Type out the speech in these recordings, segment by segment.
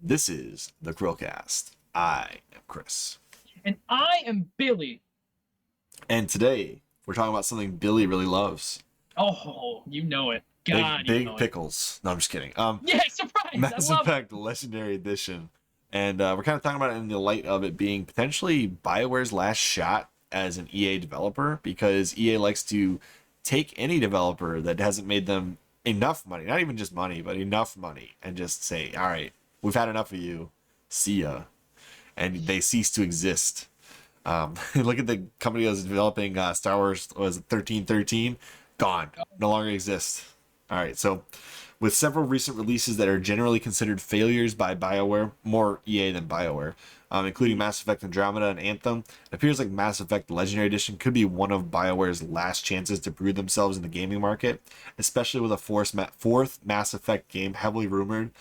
This is the CHRILLCAST. I am Chris. And I am Billy. And today, we're talking about something Billy really loves. Oh, you know it. God, you Big know it. pickles. No, I'm just kidding. Yeah, surprise! I Mass love it. Effect Legendary Edition. And we're kind of talking about it in the light of it being potentially BioWare's last shot as an EA developer, because EA likes to take any developer that hasn't made them enough money, not even just money, but enough money, and just say, all right, we've had enough of you. See ya. And they cease to exist. Look at the company that was developing Star Wars, was it 1313? Gone. No longer exists. All right, so with several recent releases that are generally considered failures by BioWare, more EA than BioWare, including Mass Effect Andromeda and Anthem, it appears like Mass Effect Legendary Edition could be one of BioWare's last chances to prove themselves in the gaming market, especially with a fourth Mass Effect game heavily rumored,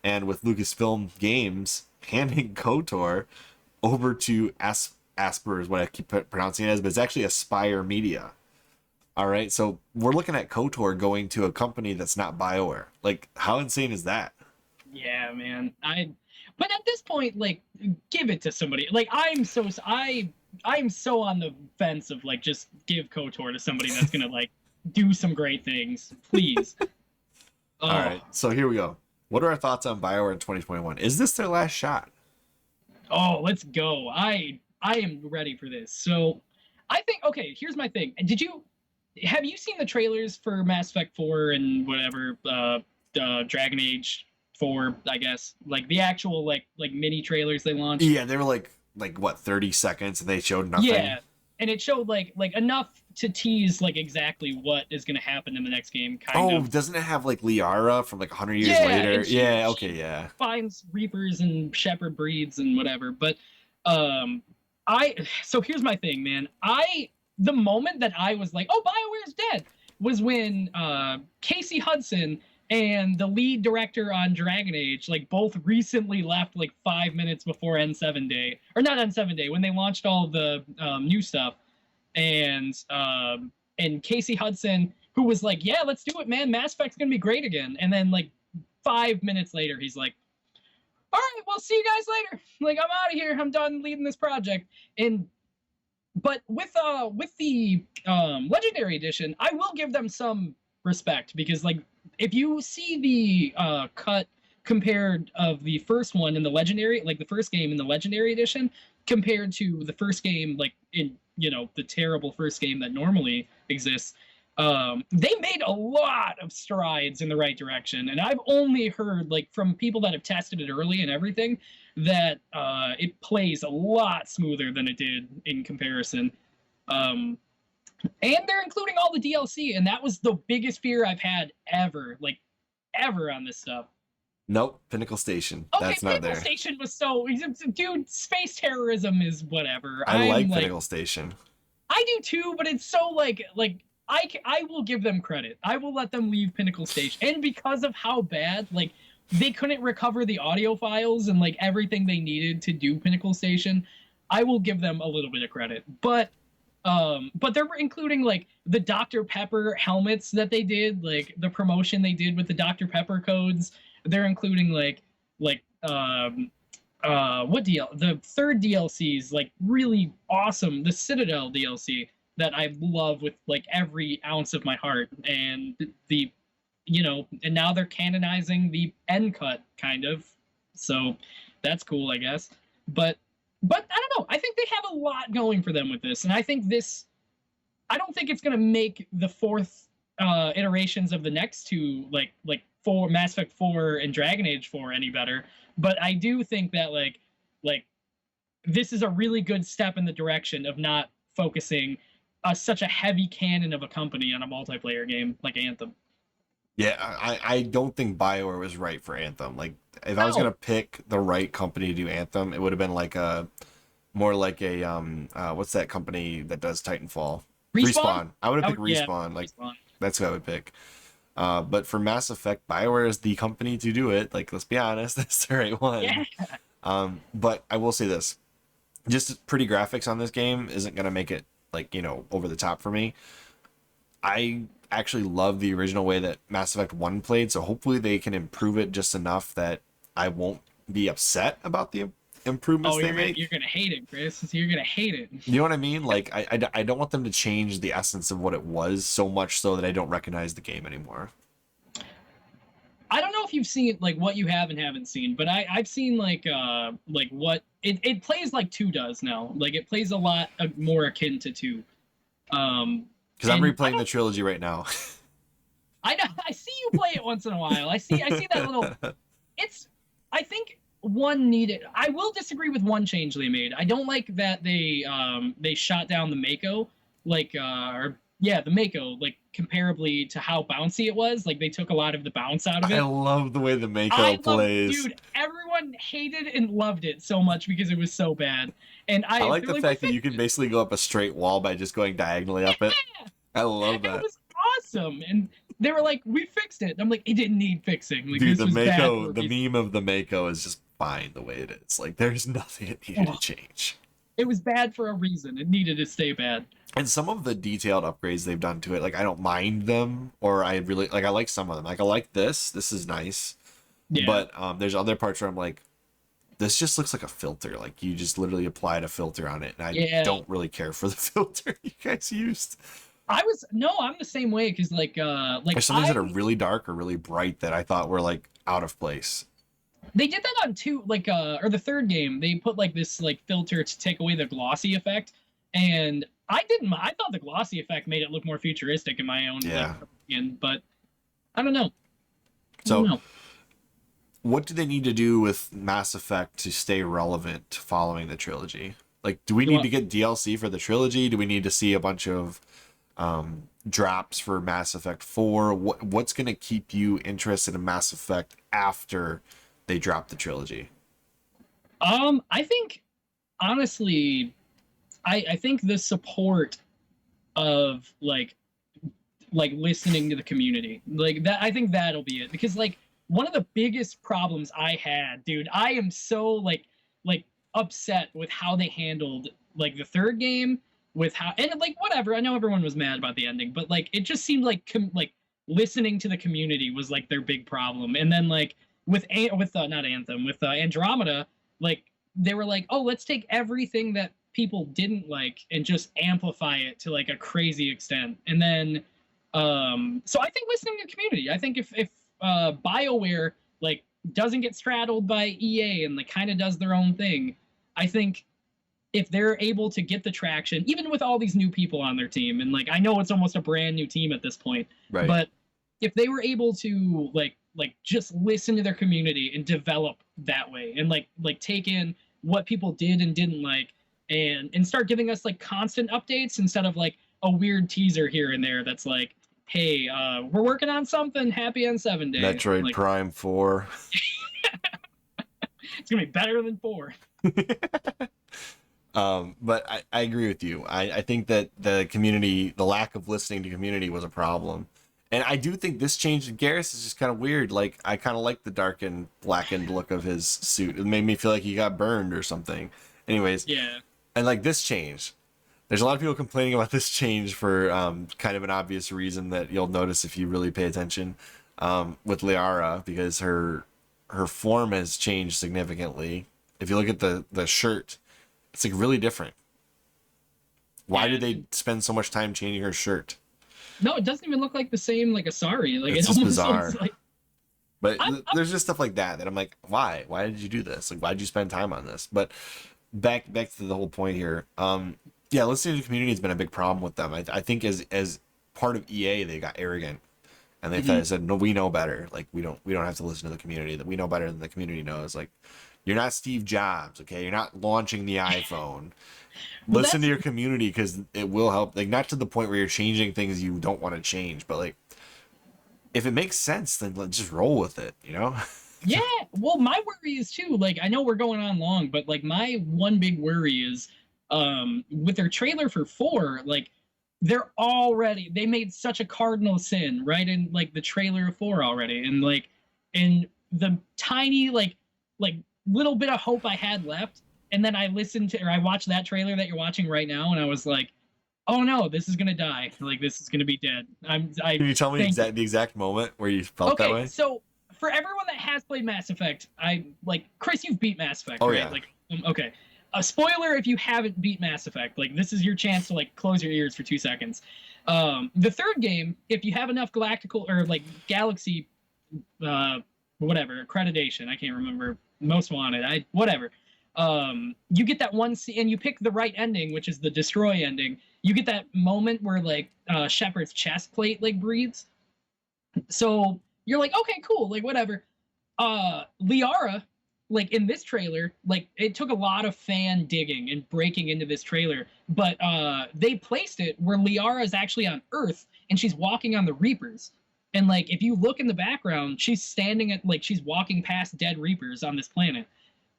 and with Lucasfilm Games handing KOTOR over to Asper is what I keep pronouncing it as, but it's actually Aspire Media. All right, so we're looking at KOTOR going to a company that's not BioWare. Like, how insane is that? Yeah, man. But at this point, like, give it to somebody. Like, I'm so on the fence of like just give KOTOR to somebody that's gonna like do some great things, please. All Oh, right, so here we go. What are our thoughts on BioWare in 2021? Is this their last shot? oh, let's go. I am ready for this. So, I think okay. Here's my thing. Have you seen the trailers for Mass Effect 4 and whatever Dragon Age 4, I guess, like the actual like mini trailers they launched? Yeah, they were like what, 30 seconds, and they showed nothing. Yeah, and it showed like enough to tease like exactly what is going to happen in the next game, kind Oh, of. doesn't it have like Liara from like 100 years Yeah, later? and Yeah, okay, she yeah. finds reapers and shepherd breeds and whatever. But um, I so here's my thing, man. The moment that I was like, oh, BioWare's dead, was when Casey Hudson and the lead director on Dragon Age like both recently left like 5 minutes before N7 Day, or not N7 Day, when they launched all the new stuff, and Casey Hudson, who was like, yeah, let's do it, man, Mass Effect's gonna be great again, and then like 5 minutes later he's like, all right, well, see you guys later, like, I'm out of here, I'm done leading this project. And but with the legendary edition, I will give them some respect, because like if you see the cut compared of the first one in the legendary, like the first game in the legendary edition compared to the first game, like in, you know, the terrible first game that normally exists, they made a lot of strides in the right direction. And I've only heard like from people that have tested it early and everything that it plays a lot smoother than it did in comparison. Um, and they're including all the DLC, and that was the biggest fear I've had ever, like ever on this stuff. Nope, Pinnacle Station. Okay, That's not Pinnacle there. Station was so, dude. Space terrorism is whatever. I I'm like like, Pinnacle Station. I do too, but it's so like I will give them credit. I will let them leave Pinnacle Station, and because of how bad, like, they couldn't recover the audio files and like everything they needed to do Pinnacle Station, I will give them a little bit of credit. But they're including like the Dr. Pepper helmets that they did, like the promotion they did with the Dr. Pepper codes. They're including like what DL the third DLC's like really awesome, the Citadel DLC that I love with like every ounce of my heart, and the you know, and now they're canonizing the end cut, kind of. So that's cool, I guess. But I don't know. I think they have a lot going for them with this, and I think this. I don't think it's gonna make the fourth iterations of the next two, like four Mass Effect 4 and Dragon Age 4, any better. But I do think that like this is a really good step in the direction of not focusing such a heavy canon of a company on a multiplayer game like Anthem. Yeah, I don't think BioWare was right for Anthem. Like, if I was gonna No, pick the right company to do Anthem, it would have been like a more like a what's that company that does Titanfall? Respawn. Respawn. I would have picked Yeah, Respawn. Like, Respawn. that's who I would pick. But for Mass Effect, BioWare is the company to do it. Like, let's be honest, that's the right Yeah. one. But I will say this: just pretty graphics on this game isn't gonna make it, like, you know, over the top for me. I actually love the original way that Mass Effect 1 played, so hopefully they can improve it just enough that I won't be upset about the improvements Oh, they make. you're gonna hate it, Chris. You're gonna hate it. You know what I mean? Like, I don't want them to change the essence of what it was so much so that I don't recognize the game anymore. I don't know if you've seen like what you have and haven't seen, but I've seen like what it plays like 2 does now. Like it plays a lot more akin to 2. Because I'm replaying the trilogy right now. I know, I see you play it once in a while. I see that little. I think one needed. I will disagree with one change they made. I don't like that they shot down the Mako, the Mako, like comparably to how bouncy it was. Like they took a lot of the bounce out of it. I love the way the Mako plays. Dude, everyone hated and loved it so much because it was so bad. And I like the fact that you can basically go up a straight wall by just going diagonally up it. I love that. It was awesome. And they were like, "We fixed it." And I'm like, "It didn't need fixing." Like, dude, the Mako, the meme of the Mako is just fine the way it is. Like, there's nothing it needed to change. It was bad for a reason. It needed to stay bad. And some of the detailed upgrades they've done to it, like I don't mind them, or I really like. I like some of them. Like I like this. This is nice. Yeah. But there's other parts where I'm like, this just looks like a filter. Like you just literally applied a filter on it, and I don't really care for the filter you guys used. I'm the same way because there's some things that are really dark or really bright that I thought were like out of place. They did that on 2, or the 3rd game. They put like this like filter to take away the glossy effect, and I thought the glossy effect made it look more futuristic in my own opinion, but I don't know. What do they need to do with Mass Effect to stay relevant following the trilogy? Like, do we need to get DLC for the trilogy? Do we need to see a bunch of drops for Mass Effect 4? What's going to keep you interested in Mass Effect after they drop the trilogy? I think, honestly, I think the support of like listening to the community, like that, I think that'll be it. Because like one of the biggest problems I had, dude, I am so like upset with how they handled like the 3rd game, with how, and like whatever, I know everyone was mad about the ending, but like it just seemed like listening to the community was like their big problem. And then like with not Anthem, with Andromeda, like they were like, oh, let's take everything that people didn't like and just amplify it to like a crazy extent. And then so I think listening to the community, I think if BioWare like doesn't get straddled by EA and like kind of does their own thing, I think if they're able to get the traction, even with all these new people on their team, and like I know it's almost a brand new team at this point, right? But if they were able to like just listen to their community and develop that way, and like take in what people did and didn't like, and start giving us like constant updates instead of like a weird teaser here and there that's like, hey, we're working on something, happy on 7 days. Metroid like, Prime 4. It's gonna be better than 4. But I agree with you. I think that the community, the lack of listening to community was a problem. And I do think this change in Garrus is just kind of weird. Like, I kind of like the darkened, blackened look of his suit. It made me feel like he got burned or something. Anyways. Yeah. And like this change, there's a lot of people complaining about this change for kind of an obvious reason that you'll notice if you really pay attention with Liara, because her form has changed significantly. If you look at the shirt, it's like really different. Why did they spend so much time changing her shirt? No, it doesn't even look like the same like Asari. Like it's just bizarre. Like... But there's just stuff like that I'm like, why? Why did you do this? Like, why did you spend time on this? But back to the whole point here. Yeah, listening to the community has been a big problem with them. I think as part of EA, they got arrogant and they said, no, we know better. Like we don't have to listen to the community. That we know better than the community knows. Like, you're not Steve Jobs, okay? You're not launching the iPhone. Listen to your community because it will help. Like, not to the point where you're changing things you don't want to change, but like, if it makes sense, then let's just roll with it, you know? Yeah. Well, my worry is too. Like, I know we're going on long, but like, my one big worry is, with their trailer for 4, like, they made such a cardinal sin right in like the trailer of 4 already, and like, in the tiny like little bit of hope I had left, and then I watched that trailer that you're watching right now, and I was like, oh no, this is gonna die. Like, this is gonna be dead. Can you tell me the exact moment where you felt that way? So for everyone that has played Mass Effect, I like Chris. You've beat Mass Effect, Oh, right? yeah. Like, okay. A spoiler if you haven't beat Mass Effect. Like, this is your chance to like close your ears for 2 seconds. The third game, if you have enough galactical or like galaxy, whatever accreditation, I can't remember. Most wanted, whatever. You get that one scene, and you pick the right ending, which is the destroy ending. You get that moment where like Shepard's chest plate like breathes. So you're like, okay, cool, like whatever. Liara, like in this trailer, like it took a lot of fan digging and breaking into this trailer, but they placed it where Liara is actually on Earth and she's walking on the Reapers. And like if you look in the background, she's standing at like she's walking past dead Reapers on this planet.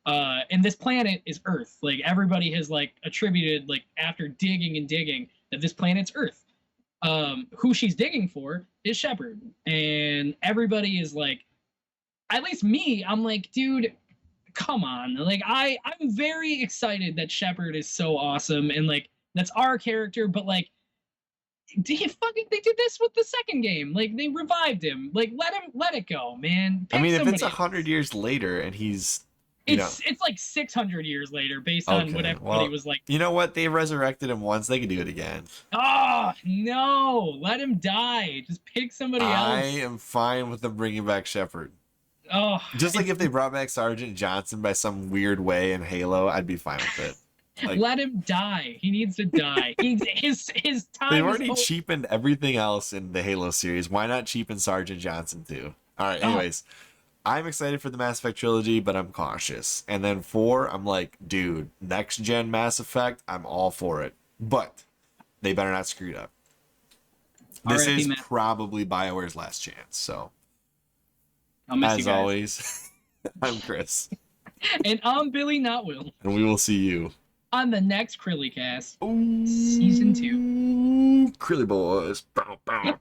And this planet is Earth. Like everybody has like attributed like after digging and digging that this planet's Earth. Who she's digging for is Shepard, and everybody is like, at least me, I'm like, dude, come on. Like I'm very excited that Shepard is so awesome and like that's our character, but like they did this with the second game. Like they revived him. Like let it go, man. I Pick mean, if it's somebody 100 years later and he's it's like 600 years later based on what everybody was like. You know what? They resurrected him once. They can do it again. Oh, no. Let him die. Just pick somebody else. I am fine with them bringing back Shepard. Oh, Just like if they brought back Sergeant Johnson by some weird way in Halo, I'd be fine with it. Like, let him die. He needs to die. His time. They've already cheapened everything else in the Halo series. Why not cheapen Sergeant Johnson too? All right. Anyways, I'm excited for the Mass Effect trilogy, but I'm cautious. And then 4, I'm like, dude, next gen Mass Effect, I'm all for it. But they better not screw it up. This is probably BioWare's last chance. So, as always, I'm Chris. And I'm Billy Notwill. And we will see you on the next CHRILLCAST Season 2. Crilly Boys. Bow, bow.